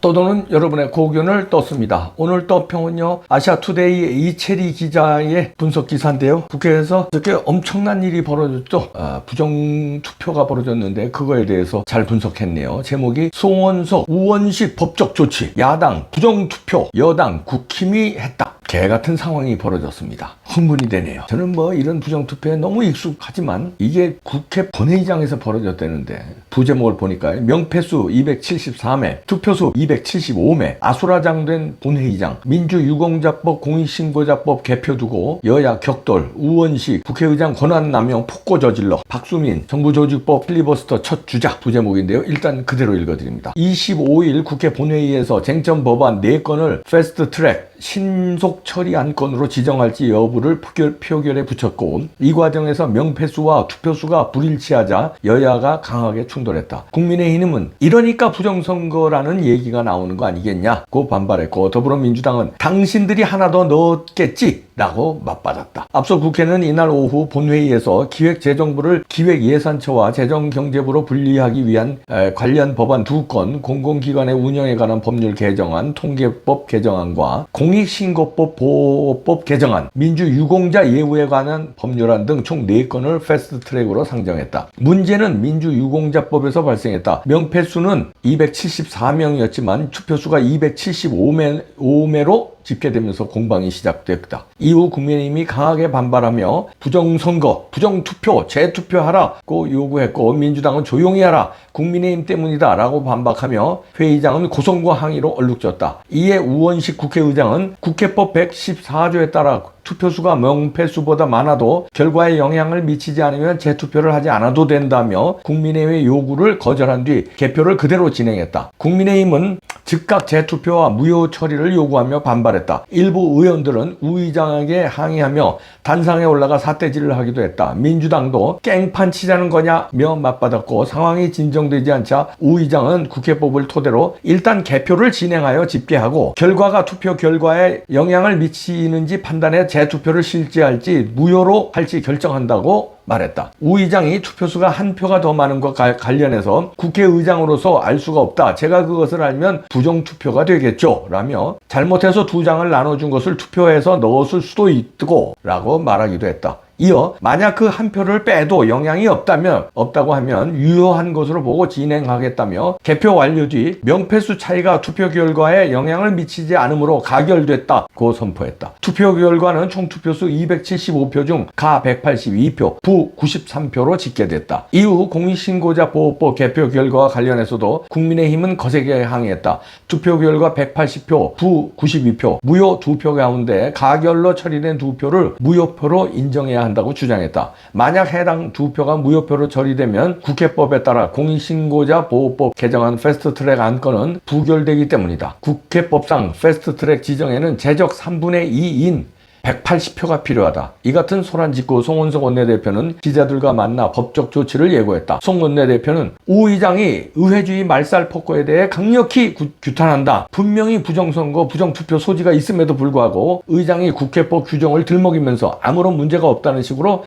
떠도는 여러분의 고견을 떴습니다. 오늘 떠평은요, 아시아투데이 이채리 기자의 분석 기사인데요. 국회에서 이렇게 엄청난 일이 벌어졌죠. 부정투표가 벌어졌는데 그거에 대해서 잘 분석했네요. 제목이 송원석, 우원식 법적 조치, 야당 부정투표, 여당 국힘이 했다. 개같은 상황이 벌어졌습니다. 흥분이 되네요. 저는 이런 부정투표에 너무 익숙하지만 이게 국회 본회의장에서 벌어졌다는데 부제목을 보니까 명패수 274매, 투표수 275매, 아수라장된 본회의장, 민주유공자법 공익신고자법 개표 두고 여야 격돌, 우원식 국회의장 권한남용 폭거 저질러, 박수민 정부조직법 필리버스터 첫 주자. 부제목인데요. 일단 그대로 읽어드립니다. 25일 국회 본회의에서 쟁점 법안 4건을 패스트트랙 신속 처리 안건으로 지정할지 여부를 표결에 붙였고, 이 과정에서 명패수와 투표수가 불일치하자 여야가 강하게 충돌했다. 국민의힘은 이러니까 부정선거라는 얘기가 나오는 거 아니겠냐고 반발했고, 더불어민주당은 당신들이 하나 더 넣었겠지 라고 맞받았다. 앞서 국회는 이날 오후 본회의에서 기획재정부를 기획예산처와 재정경제부로 분리하기 위한 관련 법안 2건, 공공기관의 운영에 관한 법률 개정안, 통계법 개정안과 공익신고법 보호법 개정안, 민주유공자 예우에 관한 법률안 등 총 4건을 패스트트랙으로 상정했다. 문제는 민주유공자법에서 발생했다. 명패수는 274명이었지만 투표수가 275매로 집계되면서 공방이 시작됐다. 이후 국민의힘이 강하게 반발하며 부정선거, 부정투표, 재투표하라고 요구했고, 민주당은 조용히 하라, 국민의힘 때문이다 라고 반박하며 회의장은 고성과 항의로 얼룩졌다. 이에 우원식 국회의장은 국회법 114조에 따라 투표수가 명패수보다 많아도 결과에 영향을 미치지 않으면 재투표를 하지 않아도 된다며 국민의힘의 요구를 거절한 뒤 개표를 그대로 진행했다. 국민의힘은 즉각 재투표와 무효 처리를 요구하며 반발했다. 일부 의원들은 우 의장에게 항의하며 단상에 올라가 사태질을 하기도 했다. 민주당도 깽판 치자는 거냐며 맞받았고, 상황이 진정되지 않자 우 의장은 국회법을 토대로 일단 개표를 진행하여 집계하고 결과가 투표 결과에 영향을 미치는지 판단해 재투표를 실시할지 무효로 할지 결정한다고 말했다. 우 의장이 투표수가 한 표가 더 많은 것과 관련해서 국회의장으로서 알 수가 없다. 제가 그것을 알면 부정투표가 되겠죠. 라며 잘못해서 2장을 나눠준 것을 투표해서 넣었을 수도 있고 라고 말하기도 했다. 이어 만약 그 한 표를 빼도 영향이 없다고 하면 유효한 것으로 보고 진행하겠다며 개표 완료 뒤 명패수 차이가 투표 결과에 영향을 미치지 않으므로 가결됐다고 선포했다. 투표 결과는 총 투표수 275표 중 가 182표, 부 93표로 집계됐다. 이후 공익신고자 보호법 개표 결과와 관련해서도 국민의힘은 거세게 항의했다. 투표 결과 180표, 부 92표, 무효 2표 가운데 가결로 처리된 2표를 무효표로 인정해야 한다고 주장했다. 만약 해당 2표가 무효표로 처리되면 국회법에 따라 공익신고자 보호법 개정안 패스트트랙 안건은 부결되기 때문이다. 국회법상 패스트트랙 지정에는 제적 3분의 2인 180표가 필요하다. 이 같은 소란 짓고 송원석 원내대표는 기자들과 만나 법적 조치를 예고했다. 송 원내대표는 우 의장이 의회주의 말살 폭거에 대해 강력히 규탄한다. 분명히 부정선거, 부정투표 소지가 있음에도 불구하고 의장이 국회법 규정을 들먹이면서 아무런 문제가 없다는 식으로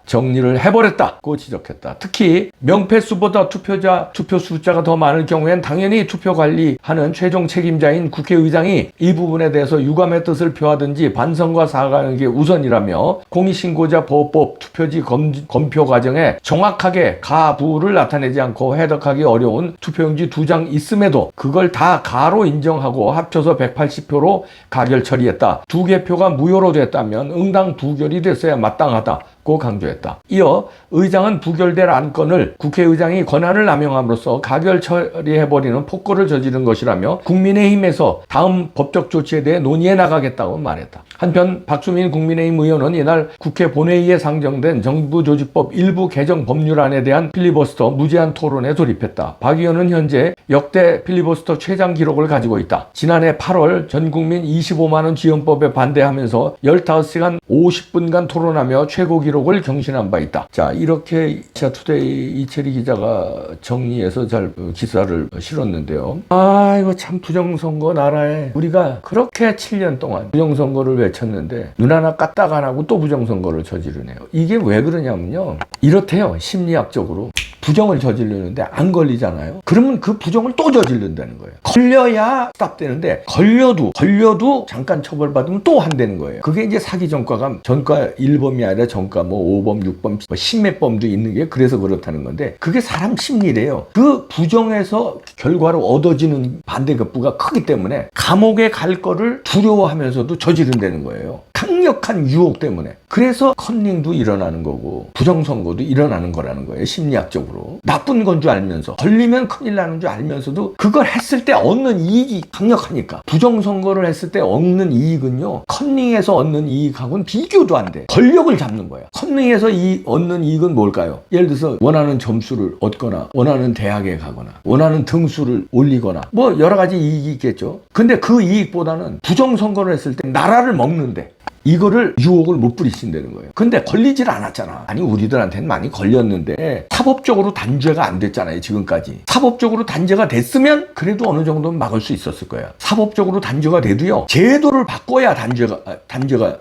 정리를 해버렸다고 지적했다. 특히 명패수보다 투표 숫자가 더 많을 경우엔 당연히 투표 관리하는 최종 책임자인 국회의장이 이 부분에 대해서 유감의 뜻을 표하든지 반성과 사과하는 게 우선이라며, 공익신고자 보호법 투표지 검표 과정에 정확하게 가부를 나타내지 않고 해석하기 어려운 투표용지 2장 있음에도 그걸 다 가로 인정하고 합쳐서 180표로 가결 처리했다. 2개 표가 무효로 됐다면 응당 부결이 됐어야 마땅하다 고 강조했다. 이어 의장은 부결될 안건을 국회의장이 권한을 남용함으로써 가결 처리해버리는 폭거를 저지른 것이라며 국민의힘에서 다음 법적 조치에 대해 논의해 나가겠다고 말했다. 한편 박수민 국민의힘 의원은 이날 국회 본회의에 상정된 정부조직법 일부 개정 법률안에 대한 필리버스터 무제한 토론에 돌입했다. 박 의원은 현재 역대 필리버스터 최장 기록을 가지고 있다. 지난해 8월 전국민 25만원 지원법에 반대하면서 15시간 50분간 토론하며 최고 기록 기록을 경신한 바 있다. 자, 이렇게 아시아투데이 이채리 기자가 정리해서 잘 기사를 실었는데요. 아, 이거 참 부정선거 나라에 우리가 그렇게 7년 동안 부정선거를 외쳤는데 눈 하나 까딱 안 하고 또 부정선거를 저지르네요. 이게 왜 그러냐면요. 이렇대요. 심리학적으로. 부정을 저지르는데 안 걸리잖아요. 그러면 그 부정을 또 저지른다는 거예요. 걸려야 스탑되는데 걸려도 잠깐 처벌받으면 또 한다는 거예요. 그게 이제 사기 전과가 전과 1범이 아니라 전과 뭐 5범, 6범, 뭐 10몇 범도 있는 게 그래서 그렇다는 건데 그게 사람 심리래요. 그 부정에서 결과로 얻어지는 반대급부가 크기 때문에 감옥에 갈 거를 두려워하면서도 저지른다는 거예요. 강력한 유혹 때문에. 그래서 컨닝도 일어나는 거고 부정선거도 일어나는 거라는 거예요. 심리학적으로. 나쁜 건 줄 알면서 걸리면 큰일 나는 줄 알면서도 그걸 했을 때 얻는 이익이 강력하니까. 부정선거를 했을 때 얻는 이익은요. 컨닝에서 얻는 이익하고는 비교도 안 돼. 권력을 잡는 거예요. 컨닝에서 얻는 이익은 뭘까요? 예를 들어서 원하는 점수를 얻거나 원하는 대학에 가거나 원하는 등수를 올리거나 뭐 여러 가지 이익이 있겠죠. 근데 그 이익보다는 부정선거를 했을 때 나라를 먹는데 이거를 유혹을 못 부리신다는 거예요. 근데 걸리질 않았잖아. 아니 우리들한테는 많이 걸렸는데 사법적으로 단죄가 안 됐잖아요. 지금까지. 사법적으로 단죄가 됐으면 그래도 어느 정도는 막을 수 있었을 거야. 사법적으로 단죄가 돼도요. 제도를 바꿔야 단죄가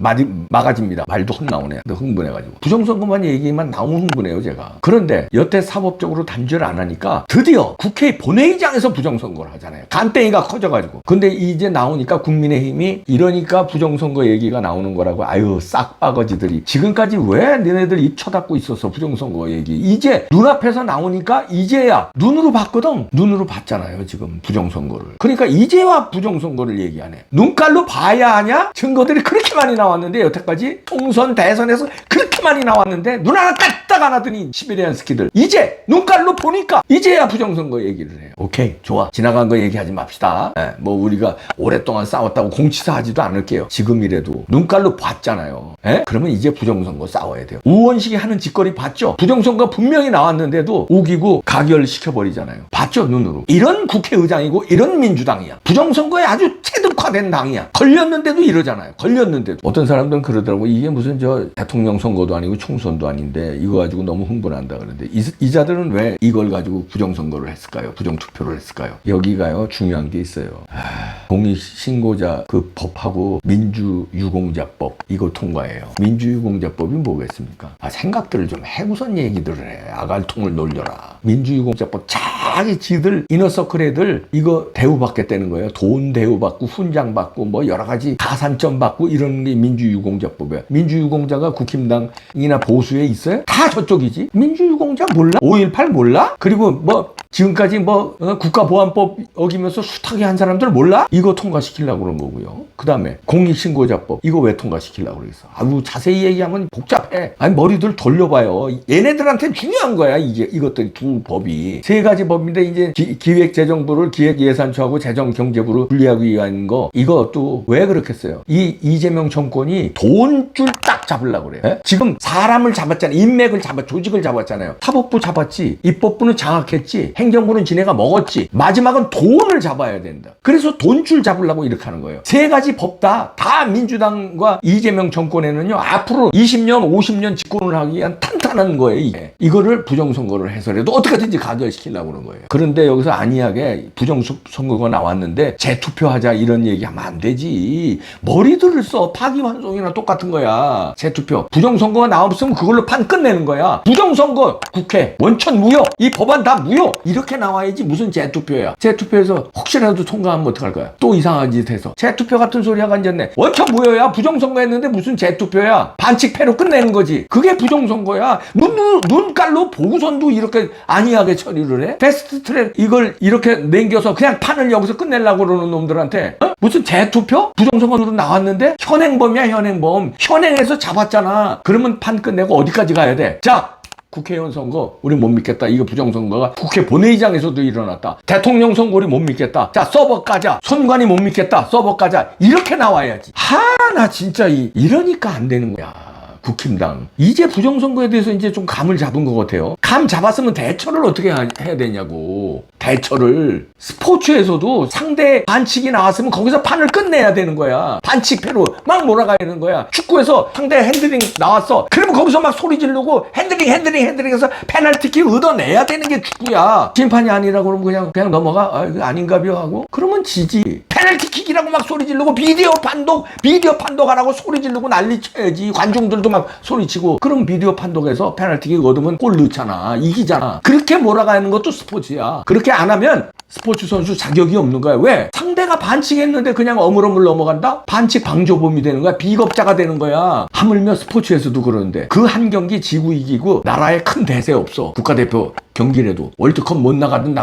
막아집니다. 말도 헛나오네. 흥분해가지고. 부정선거만 얘기만 나오면 흥분해요. 제가. 그런데 여태 사법적으로 단죄를 안 하니까 드디어 국회 본회의장에서 부정선거를 하잖아요. 간땡이가 커져가지고. 근데 이제 나오니까 국민의힘이 이러니까 부정선거 얘기가 나오는 거라고. 아유 싹바거지들이 지금까지 왜 너네들 입 쳐닫고 있었어. 부정선거 얘기 이제 눈앞에서 나오니까 이제야 눈으로 봤거든. 눈으로 봤잖아요 지금 부정선거를. 그러니까 이제와 부정선거를 얘기하네. 눈깔로 봐야 하냐. 증거들이 그렇게 많이 나왔는데 여태까지 총선 대선에서 그렇게 많이 나왔는데 눈 하나 까딱 안 하더니 시베리안 스키들 이제 눈깔로 보니까 이제야 부정선거 얘기를 해요. 오케이 좋아. 지나간 거 얘기하지 맙시다. 뭐 우리가 오랫동안 싸웠다고 공치사 하지도 않을게요. 지금이라도 눈깔로 봤잖아요. 그러면 이제 부정선거 싸워야 돼요. 우원식이 하는 짓거리 봤죠? 부정선거 분명히 나왔는데도 우기고 가결시켜버리잖아요. 봤죠? 눈으로. 이런 국회의장이고 이런 민주당이야. 부정선거에 아주 체득화된 당이야. 걸렸는데도 이러잖아요. 걸렸는데도. 어떤 사람들은 그러더라고. 이게 무슨 저 대통령 선거도 아니고 총선도 아닌데 이거 가지고 너무 흥분한다 그러는데 이 자들은 왜 이걸 가지고 부정선거를 했을까요? 부정투표를 했을까요? 여기가요 중요한 게 있어요. 공익신고자 그 법하고 민주유공자법 이거 통과해요. 민주유공자법이 뭐겠습니까? 생각들을 좀 해고선 얘기들을 해. 아갈통을 놀려라. 민주유공자법 자기 지들 이너서클 애들 이거 대우받겠다는 거예요. 돈 대우받고 훈장받고 뭐 여러 가지 가산점 받고 이런 게 민주유공자법이에요. 민주유공자가 국힘당이나 보수에 있어요? 다 저쪽이지. 민주유공자 몰라? 5.18 몰라? 그리고 뭐 지금까지 뭐 국가보안법 어기면서 숱하게 한 사람들 몰라? 이거 통과시키려고 그런 거고요. 그 다음에 공익신고자법 이거 왜 통과시키려고 그랬어? 아유 자세히 얘기하면 복잡해. 아니 머리들 돌려봐요. 얘네들한테 중요한 거야. 이것들이 두 법이. 세 가지 법인데 이제 기획재정부를 기획예산처하고 재정경제부로 분리하기 위한 거 이것도 왜 그렇겠어요? 이재명 정권이 돈줄 딱 잡으려고 그래요. 지금 사람을 잡았잖아요. 인맥을 조직을 잡았잖아요. 사법부 잡았지. 입법부는 장악했지. 행정부는 지네가 먹었지. 마지막은 돈을 잡아야 된다. 그래서 돈줄 잡으려고 이렇게 하는 거예요. 세 가지 법 다 민주당과 이재명 정권에는요 앞으로 20년 50년 집권을 하기 위한 탄탄한 거예요. 이게. 이거를 부정선거를 해서라도 어떻게든지 가결시키려고 그러는 거예요. 그런데 여기서 안이하게 부정선거가 나왔는데 재투표하자 이런 얘기하면 안 되지. 머리들을 써. 파기환송이나 똑같은 거야. 재투표. 부정선거가 나왔으면 그걸로 판 끝내는 거야. 부정선거 국회 원천 무효. 이 법안 다 무효. 이렇게 나와야지 무슨 재투표야. 재투표해서 혹시라도 통과하면 어떡할 거야. 또 이상한 짓 해서. 재투표 같은 소리 하고 앉았네. 원천 무효야. 부정선거 했는데 무슨 재투표야. 반칙패로 끝내는 거지. 그게 부정선거야. 눈깔로 보고선도 이렇게 안이하게 처리를 해? 패스트트랙 이걸 이렇게 남겨서 그냥 판을 여기서 끝내려고 그러는 놈들한테 무슨 재투표? 부정선거로 나왔는데 현행범이야 현행범. 현행에서 잡았잖아. 그러면 판 끝내고 어디까지 가야 돼? 자 국회의원 선거 우리 못 믿겠다. 이거 부정선거가 국회 본회의장에서도 일어났다. 대통령 선거 우리 못 믿겠다. 자 서버 까자. 선관위 못 믿겠다. 서버 까자. 이렇게 나와야지. 나 진짜 이러니까 안 되는 거야. 국힘당. 이제 부정선거에 대해서 이제 좀 감을 잡은 것 같아요. 감 잡았으면 대처를 어떻게 해야 되냐고. 대처를. 스포츠에서도 상대 반칙이 나왔으면 거기서 판을 끝내야 되는 거야. 반칙패로 막 몰아가야 되는 거야. 축구에서 상대 핸들링 나왔어. 그러면 거기서 막 소리 지르고 핸들링해서 페널티킥 얻어내야 되는 게 축구야. 심판이 아니라고 그러면 그냥 넘어가. 아, 이거 아닌가벼 하고. 그러면 지지. 페널티킥이라고 막 소리 지르고 비디오 판독하라고 소리 지르고 난리 쳐야지. 관중들도 막 소리치고. 그럼 비디오 판독에서 페널티킥 얻으면 골 넣잖아. 이기잖아. 그렇게 몰아가는 것도 스포츠야. 그렇게 안 하면 스포츠 선수 자격이 없는 거야. 왜? 상대가 반칙했는데 그냥 어물어물 넘어간다? 반칙 방조범이 되는 거야. 비겁자가 되는 거야. 하물며 스포츠에서도 그러는데 그 한 경기 지고 이기고 나라에 큰 대세 없어. 국가대표 경기라도 월드컵 못 나가든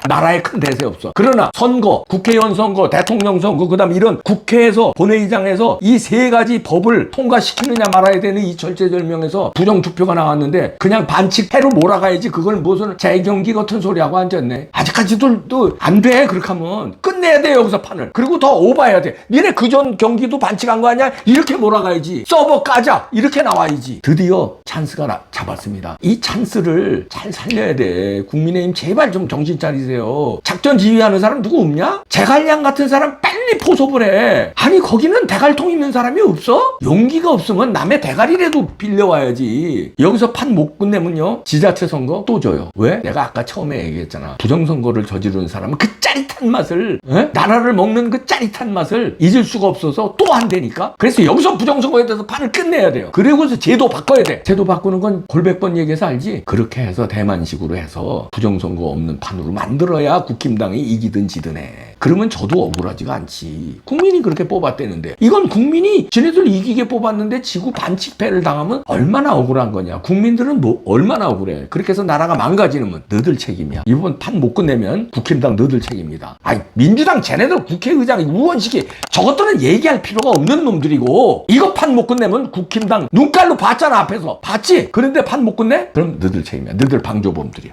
나라에 큰 대세 없어. 그러나 선거, 국회의원 선거, 대통령 선거, 그다음 이런 국회에서 본회의장에서 이 세 가지 법을 통과시키느냐 말아야 되는 이 절체절명에서 부정투표가 나왔는데 그냥 반칙패로 몰아가야지. 그걸 무슨 재경기 같은 소리하고 앉았네. 아직까지도 안 돼. 그렇게 하면 끝내야 돼. 여기서 판을. 그리고 더 오버해야 돼. 니네 그전 경기도 반칙한 거 아니야? 이렇게 몰아가야지. 서버 까자. 이렇게 나와야지. 드디어 찬스가 잡았습니다. 이 찬스를 잘 살려야 돼. 국민의힘 제발 좀 정신 차리세요. 작전 지휘하는 사람 누구 없냐? 제갈량 같은 사람 빨리 포섭을 해. 아니 거기는 대갈통 있는 사람이 없어? 용기가 없으면 남의 대가리라도 빌려와야지. 여기서 판 못 끝내면요 지자체 선거 또 져요. 왜? 내가 아까 처음에 얘기했잖아. 부정선거를 저지르는 사람은 그 짜릿한 맛을 나라를 먹는 그 짜릿한 맛을 잊을 수가 없어서 또 안 되니까. 그래서 여기서 부정선거에 대해서 판을 끝내야 돼요. 그리고서 제도 바꿔야 돼. 제도 바꾸는 건 골백 번 얘기해서 알지? 그렇게 해서 대만식으로 해서 부정선거 없는 판으로 만들어야 국힘당이 이기든 지든 해. 그러면 저도 억울하지가 않지. 국민이 그렇게 뽑았대는데 이건 국민이 지네들 이기게 뽑았는데 지구 반칙패를 당하면 얼마나 억울한 거냐. 국민들은 뭐 얼마나 억울해. 그렇게 해서 나라가 망가지는 너들 책임이야. 이번 판 못 끝내면 국힘당 너들 책임이다. 아니 민주당 쟤네들 국회의장 의원식이 저것들은 얘기할 필요가 없는 놈들이고 이거 판 못 끝내면 국힘당 눈깔로 봤잖아. 앞에서 봤지? 그런데 판 못 끝내? 그럼 너들 책임이야. 너들 방조범들이야.